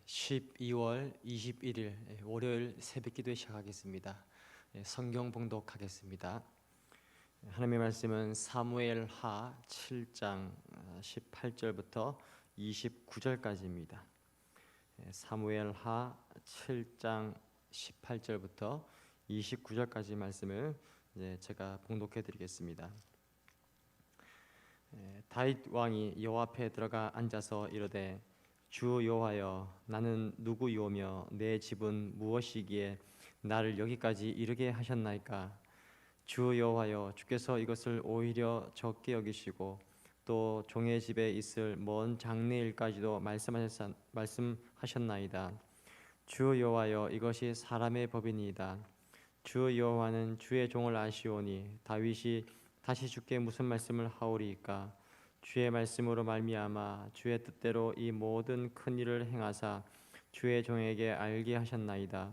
12월 21일 월요일 새벽기도에 시작하겠습니다. 성경 봉독하겠습니다. 하나님의 말씀은 사무엘하 7장 18절부터 29절까지입니다. 사무엘하 7장 18절부터 29절까지 말씀을 제가 봉독해 드리겠습니다. 다윗 왕이 여호와 앞에 들어가 앉아서 이르되 주 여호와여, 나는 누구이오며 내 집은 무엇이기에 나를 여기까지 이르게 하셨나이까? 주 여호와여, 주께서 이것을 오히려 적게 여기시고 또 종의 집에 있을 먼 장래일까지도 말씀하셨나이다. 주 여호와여, 이것이 사람의 법이니이다. 주 여호와는 주의 종을 아시오니 다윗이 다시 주께 무슨 말씀을 하오리이까? 주의 말씀으로 말미암아 주의 뜻대로 이 모든 큰 일을 행하사 주의 종에게 알게 하셨나이다.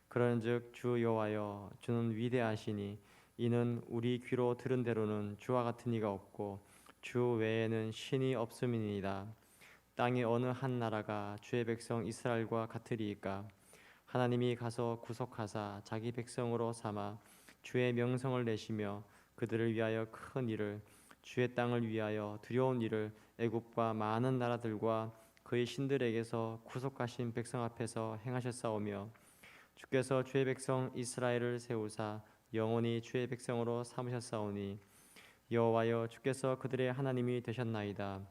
그런즉 주 여호와여, 주는 위대하시니 이는 우리 귀로 들은 대로는 주와 같은 이가 없고 주 외에는 신이 없음이니이다. 땅의 어느 한 나라가 주의 백성 이스라엘과 같으리이까? 하나님이 가서 구속하사 자기 백성으로 삼아 주의 명성을 내시며 그들을 위하여 큰 일을, 주의 땅을 위하여 두려운 일을 애굽과 많은 나라들과 그의 신들에게서 구속하신 백성 앞에서 행하셨사오며, 주께서 주의 백성 이스라엘을 세우사 영원히 주의 백성으로 삼으셨사오니 여호와여, 주께서 그들의 하나님이 되셨나이다.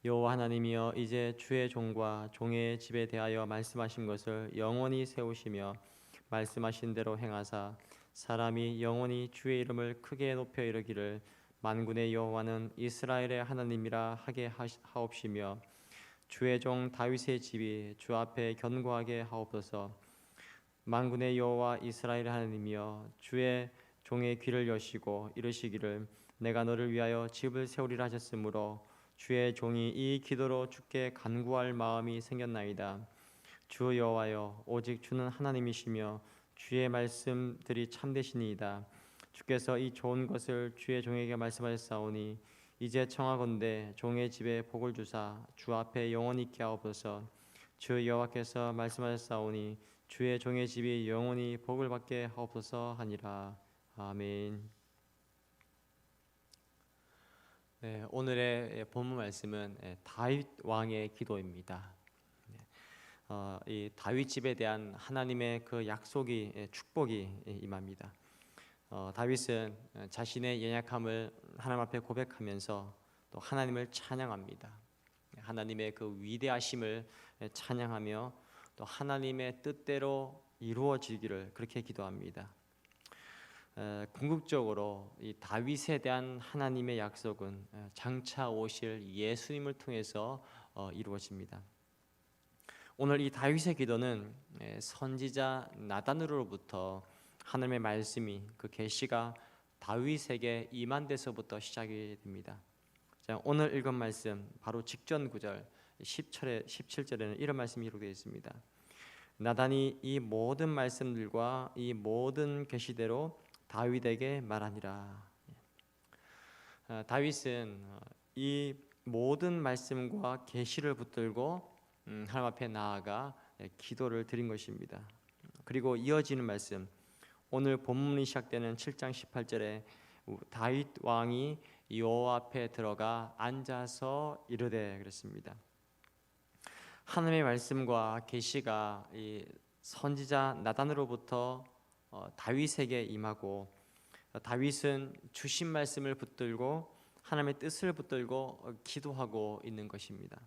여호와 하나님이여, 이제 주의 종과 종의 집에 대하여 말씀하신 것을 영원히 세우시며 말씀하신 대로 행하사 사람이 영원히 주의 이름을 크게 높여 이르기를 만군의 여호와는 이스라엘의 하나님이라 하게 하옵시며, 주의 종 다윗의 집이 주 앞에 견고하게 하옵소서. 만군의 여호와 이스라엘의 하나님이여, 주의 종의 귀를 여시고 이르시기를 내가 너를 위하여 집을 세우리라 하셨으므로 주의 종이 이 기도로 주께 간구할 마음이 생겼나이다. 주 여호와여, 오직 주는 하나님이시며 주의 말씀들이 참되시니이다. 주께서 이 좋은 것을 주의 종에게 말씀하셨사오니 이제 청하건대 종의 집에 복을 주사 주 앞에 영원히 있게 하옵소서. 주 여호와께서 말씀하셨사오니 주의 종의 집이 영원히 복을 받게 하옵소서 하니라. 아멘. 오늘의 본문 말씀은 다윗 왕의 기도입니다. 이 다윗 집에 대한 하나님의 그 약속이, 축복이 임합니다. 다윗은 자신의 연약함을 하나님 앞에 고백하면서 또 하나님을 찬양합니다. 하나님의 그 위대하심을 찬양하며 또 하나님의 뜻대로 이루어지기를 그렇게 기도합니다. 궁극적으로 이 다윗에 대한 하나님의 약속은 장차 오실 예수님을 통해서 이루어집니다. 오늘 이 다윗의 기도는 선지자 나단으로부터 하나님의 말씀이, 그 계시가 다윗에게 임한 데서부터 시작이 됩니다. 자, 오늘 읽은 말씀 바로 직전 구절 17절에는 이런 말씀이 기록되어 있습니다. 나단이 이 모든 말씀들과 이 모든 계시대로 다윗에게 말하니라. 다윗은 이 모든 말씀과 계시를 붙들고 하나님 앞에 나아가 기도를 드린 것입니다. 그리고 이어지는 말씀, 오늘 본문이 시작되는 7장 18절에 다윗 왕이 여호와 앞에 들어가 앉아서 이르되 그랬습니다. 하나님의 말씀과 계시가 이 선지자 나단으로부터 다윗에게 임하고, 다윗은 주신 말씀을 붙들고 하나님의 뜻을 붙들고 기도하고 있는 것입니다.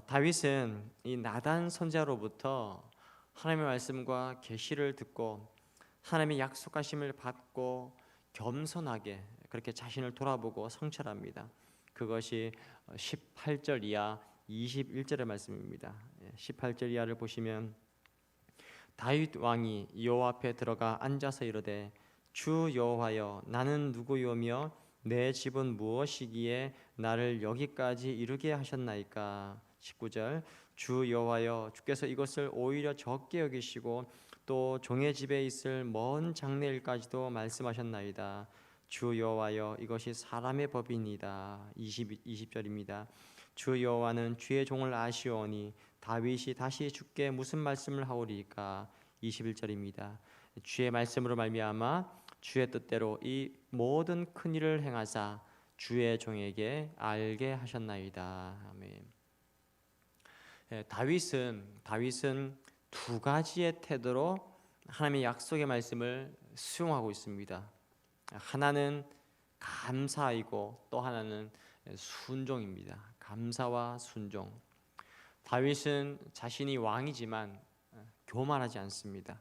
다윗은 이 나단 선지자로부터 하나님의 말씀과 계시를 듣고 하나님의 약속하심을 받고 겸손하게 그렇게 자신을 돌아보고 성찰합니다. 그것이 18절 이하 21절의 말씀입니다. 18절 이하를 보시면 다윗 왕이 여호와 앞에 들어가 앉아서 이르되 주 여호와여, 나는 누구이오며 내 집은 무엇이기에 나를 여기까지 이르게 하셨나이까? 19절, 주 여호와여, 주께서 이것을 오히려 적게 여기시고 또 종의 집에 있을 먼 장래일까지도 말씀하셨나이다. 주 여호와여 이것이 사람의 법이니이다. 20절입니다. 주 여호와는 주의 종을 아시오니 다윗이 다시 주께 무슨 말씀을 하오리까. 21절입니다. 주의 말씀으로 말미암아 주의 뜻대로 이 모든 큰 일을 행하사 주의 종에게 알게 하셨나이다. 아멘. 다윗은 두 가지의 태도로 하나님의 약속의 말씀을 수용하고 있습니다. 하나는 감사이고 또 하나는 순종입니다. 감사와 순종. 다윗은 자신이 왕이지만 교만하지 않습니다.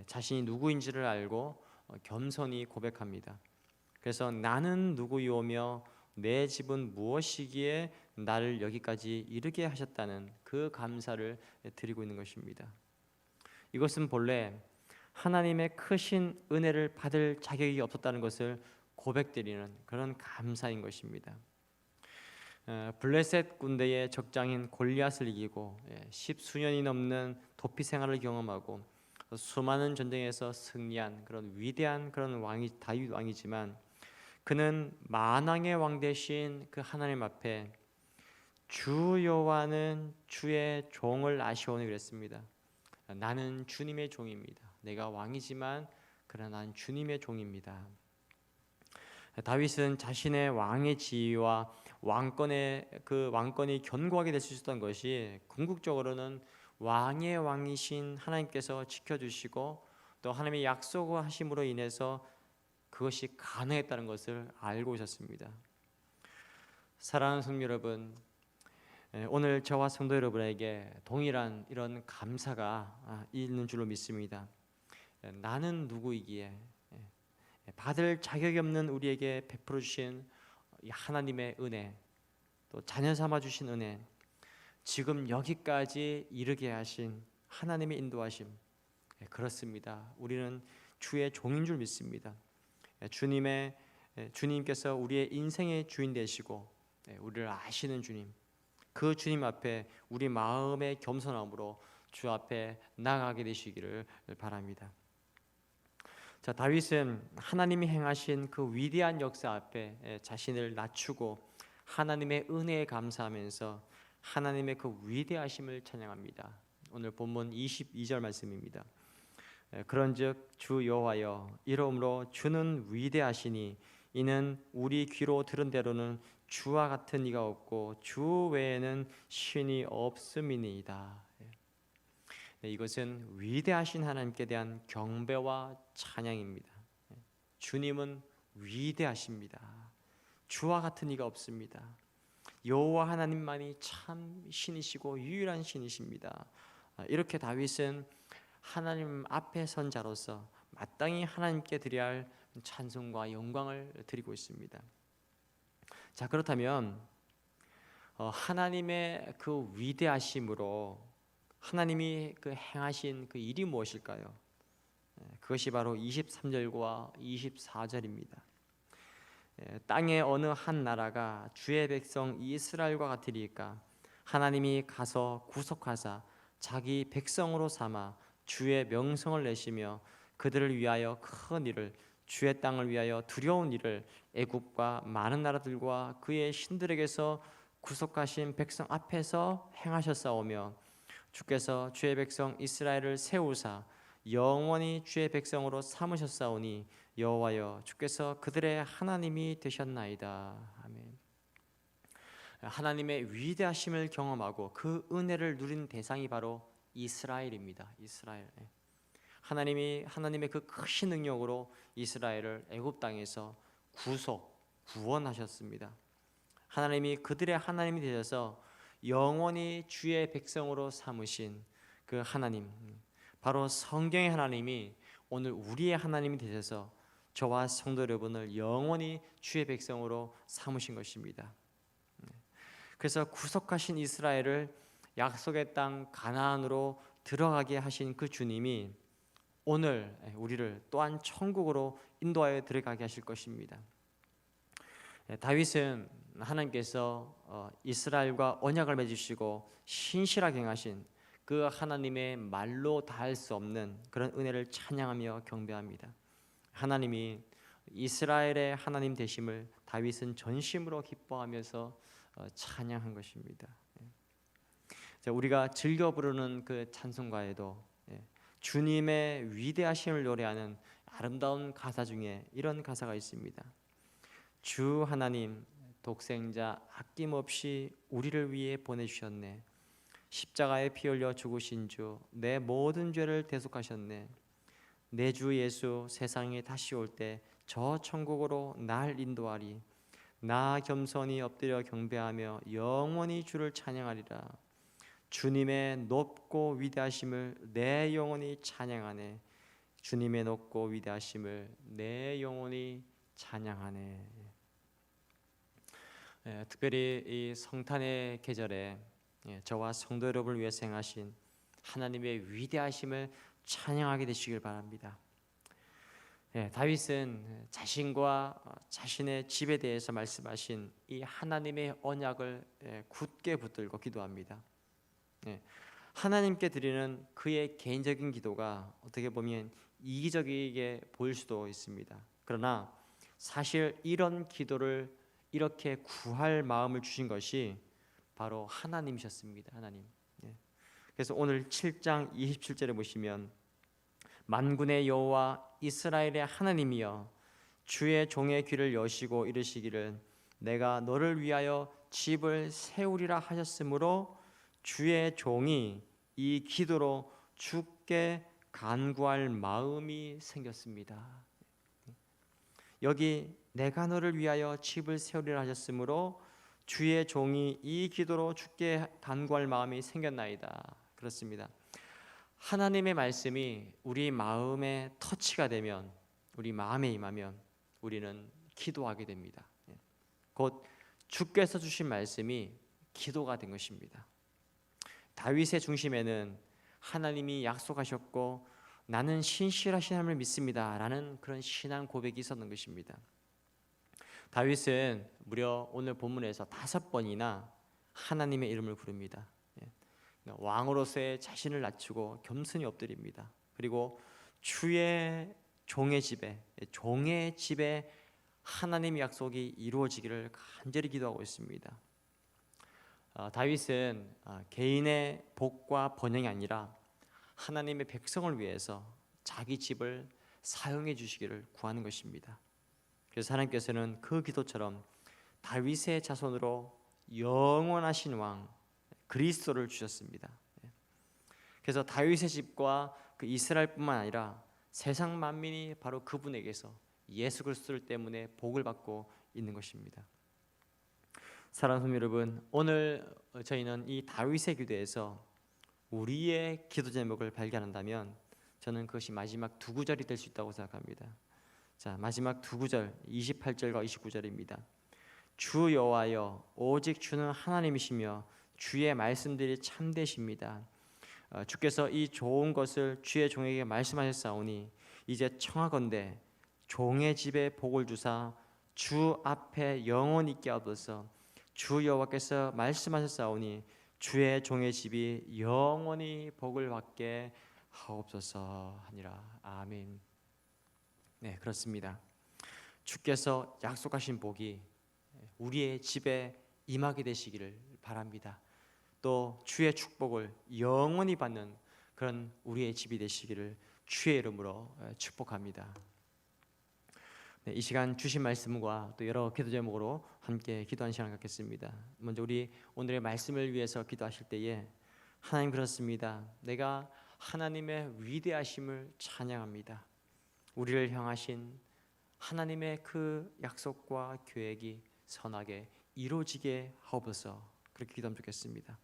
자신이 누구인지를 알고 겸손히 고백합니다. 그래서 나는 누구이오며 내 집은 무엇이기에 나를 여기까지 이르게 하셨다는 그 감사를 드리고 있는 것입니다. 이것은 본래 하나님의 크신 은혜를 받을 자격이 없었다는 것을 고백드리는 그런 감사인 것입니다. 블레셋 군대의 적장인 골리앗을 이기고 10수년이 넘는 도피 생활을 경험하고 수많은 전쟁에서 승리한 그런 위대한 그런 왕이 다윗 왕이지만 그는 만왕의 왕 되신 그 하나님 앞에 주 여호와는 주의 종을 아시오니 그랬습니다. 나는 주님의 종입니다. 내가 왕이지만 그러나 나는 주님의 종입니다. 다윗은 자신의 왕의 지위와 왕권이 견고하게 될 수 있었던 것이 궁극적으로는 왕의 왕이신 하나님께서 지켜주시고 또 하나님의 약속하심으로 인해서 그것이 가능했다는 것을 알고 있었습니다. 사랑하는 성도 여러분, 오늘 저와 성도 여러분에게 동일한 이런 감사가 있는 줄로 믿습니다. 나는 누구이기에 받을 자격이 없는 우리에게 베풀어 주신 하나님의 은혜, 또 자녀 삼아 주신 은혜, 지금 여기까지 이르게 하신 하나님의 인도하심, 그렇습니다. 우리는 주의 종인 줄 믿습니다. 주님께서 우리의 인생의 주인 되시고 우리를 아시는 주님, 그 주님 앞에 우리 마음의 겸손함으로 주 앞에 나아가게 되시기를 바랍니다. 자, 다윗은 하나님이 행하신 그 위대한 역사 앞에 자신을 낮추고 하나님의 은혜에 감사하면서 하나님의 그 위대하심을 찬양합니다. 오늘 본문 22절 말씀입니다. 그런즉 주 여호와여 이러므로 주는 위대하시니 이는 우리 귀로 들은 대로는 주와 같은 이가 없고 주 외에는 신이 없음이니이다. 이것은 위대하신 하나님께 대한 경배와 찬양입니다. 주님은 위대하십니다. 주와 같은 이가 없습니다. 여호와 하나님만이 참 신이시고 유일한 신이십니다. 이렇게 다윗은 하나님 앞에 선 자로서 마땅히 하나님께 드려야 할 찬송과 영광을 드리고 있습니다. 자, 그렇다면 하나님의 그 위대하심으로 하나님이 그 행하신 그 일이 무엇일까요? 그것이 바로 23절과 24절입니다. 땅의 어느 한 나라가 주의 백성 이스라엘과 같으리까 하나님이 가서 구속하사 자기 백성으로 삼아 주의 명성을 내시며 그들을 위하여 큰 일을 주의 땅을 위하여 두려운 일을 애굽과 많은 나라들과 그의 신들에게서 구속하신 백성 앞에서 행하셨사오며 주께서 주의 백성 이스라엘을 세우사 영원히 주의 백성으로 삼으셨사오니 여호와여 주께서 그들의 하나님이 되셨나이다. 아멘. 하나님의 위대하심을 경험하고 그 은혜를 누린 대상이 바로 이스라엘입니다. 이스라엘. 하나님의 그 크신 능력으로 이스라엘을 애굽 땅에서 구원하셨습니다. 하나님이 그들의 하나님이 되셔서 영원히 주의 백성으로 삼으신 그 하나님, 바로 성경의 하나님이 오늘 우리의 하나님이 되셔서 저와 성도 여러분을 영원히 주의 백성으로 삼으신 것입니다. 그래서 구속하신 이스라엘을 약속의 땅 가나안으로 들어가게 하신 그 주님이 오늘 우리를 또한 천국으로 인도하여 들어가게 하실 것입니다. 다윗은 하나님께서 이스라엘과 언약을 맺으시고 신실하게 행하신 그 하나님의 말로 다할 수 없는 그런 은혜를 찬양하며 경배합니다. 하나님이 이스라엘의 하나님 되심을 다윗은 전심으로 기뻐하면서 찬양한 것입니다. 자, 우리가 즐겨 부르는 그 찬송가에도 주님의 위대하심을 노래하는 아름다운 가사 중에 이런 가사가 있습니다. 주 하나님 독생자 아낌없이 우리를 위해 보내주셨네. 십자가에 피 흘려 죽으신 주 내 모든 죄를 대속하셨네. 내 주 예수 세상에 다시 올 때 저 천국으로 날 인도하리. 나 겸손히 엎드려 경배하며 영원히 주를 찬양하리라. 주님의 높고 위대하심을 내 영혼이 찬양하네. 주님의 높고 위대하심을 내 영혼이 찬양하네. 특별히 이 성탄의 계절에 저와 성도 여러분을 위해 행하신 하나님의 위대하심을 찬양하게 되시길 바랍니다. 다윗은 자신과 자신의 집에 대해서 말씀하신 이 하나님의 언약을 굳게 붙들고 기도합니다. 하나님께 드리는 그의 개인적인 기도가 어떻게 보면 이기적이게 보일 수도 있습니다. 그러나 사실 이런 기도를 이렇게 구할 마음을 주신 것이 바로 하나님이셨습니다. 하나님. 그래서 오늘 7장 27절에 보시면 만군의 여호와 이스라엘의 하나님이여 주의 종의 귀를 여시고 이르시기를 내가 너를 위하여 집을 세우리라 하셨으므로 주의 종이 이 기도로 주께 간구할 마음이 생겼습니다. 여기 내가 너를 위하여 집을 세우리라 하셨으므로 주의 종이 이 기도로 주께 간구할 마음이 생겼나이다. 그렇습니다. 하나님의 말씀이 우리 마음에 터치가 되면, 우리 마음에 임하면 우리는 기도하게 됩니다. 곧 주께서 주신 말씀이 기도가 된 것입니다. 다윗의 중심에는 하나님이 약속하셨고 나는 신실하신 하나님을 믿습니다 라는 그런 신앙 고백이 있었는 것입니다. 다윗은 무려 오늘 본문에서 5번이나 하나님의 이름을 부릅니다. 왕으로서의 자신을 낮추고 겸손히 엎드립니다. 그리고 주의 종의 집에 하나님의 약속이 이루어지기를 간절히 기도하고 있습니다. 다윗은 개인의 복과 번영이 아니라 하나님의 백성을 위해서 자기 집을 사용해 주시기를 구하는 것입니다. 그래서 하나님께서는 그 기도처럼 다윗의 자손으로 영원하신 왕 그리스도를 주셨습니다. 그래서 다윗의 집과 그 이스라엘뿐만 아니라 세상 만민이 바로 그분에게서 예수 그리스도 때문에 복을 받고 있는 것입니다. 사랑하는 성도 여러분, 오늘 저희는 이 다윗의 기도에서 우리의 기도 제목을 발견한다면 저는 그것이 마지막 두 구절이 될 수 있다고 생각합니다. 자, 마지막 두 구절 28절과 29절입니다. 주 여호와여 오직 주는 하나님이시며 주의 말씀들이 참되십니다. 주께서 이 좋은 것을 주의 종에게 말씀하셨사오니 이제 청하건대 종의 집에 복을 주사 주 앞에 영원히 있게 하옵소서. 주 여호와께서 말씀하셨사오니 주의 종의 집이 영원히 복을 받게 하옵소서 하니라. 아멘. 네, 그렇습니다. 주께서 약속하신 복이 우리의 집에 임하게 되시기를 바랍니다. 또 주의 축복을 영원히 받는 그런 우리의 집이 되시기를 주의 이름으로 축복합니다. 네, 이 시간 주신 말씀과 또 여러 기도 제목으로 함께 기도하는 시간을 갖겠습니다. 먼저 우리 오늘의 말씀을 위해서 기도하실 때에 하나님 그렇습니다. 내가 하나님의 위대하심을 찬양합니다. 우리를 향하신 하나님의 그 약속과 계획이 선하게 이루어지게 하옵소서. 그렇게 기도하면 좋겠습니다.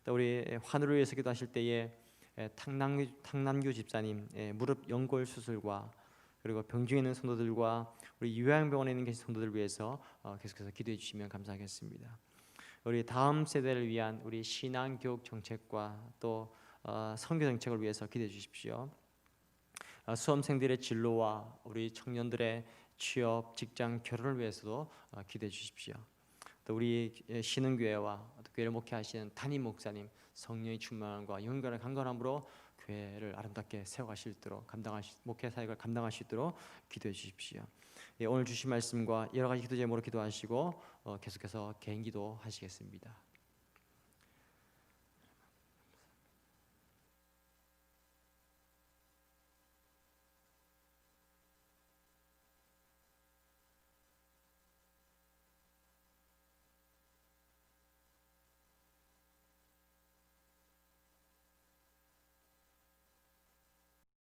또 우리 환우를 위해서 기도하실 때에 탕남규 집사님 무릎 연골 수술과 그리고 병중에 있는 성도들과 우리 요양병원에 있는 계신 성도들 위해서 계속해서 기도해 주시면 감사하겠습니다. 우리 다음 세대를 위한 우리 신앙 교육 정책과 또 선교 정책을 위해서 기도해 주십시오. 수험생들의 진로와 우리 청년들의 취업, 직장, 결혼을 위해서도 기도해 주십시오. 또 우리 신흥교회와 교회를 목회하시는 담임 목사님 성령의 충만함과 영원한 강건함으로 교회를 아름답게 세워가실 수 있도록 목회 사역을 감당하실 수 있도록 기도해 주십시오. 오늘 주신 말씀과 여러 가지 기도 제목으로 기도하시고 계속해서 개인기도 하시겠습니다.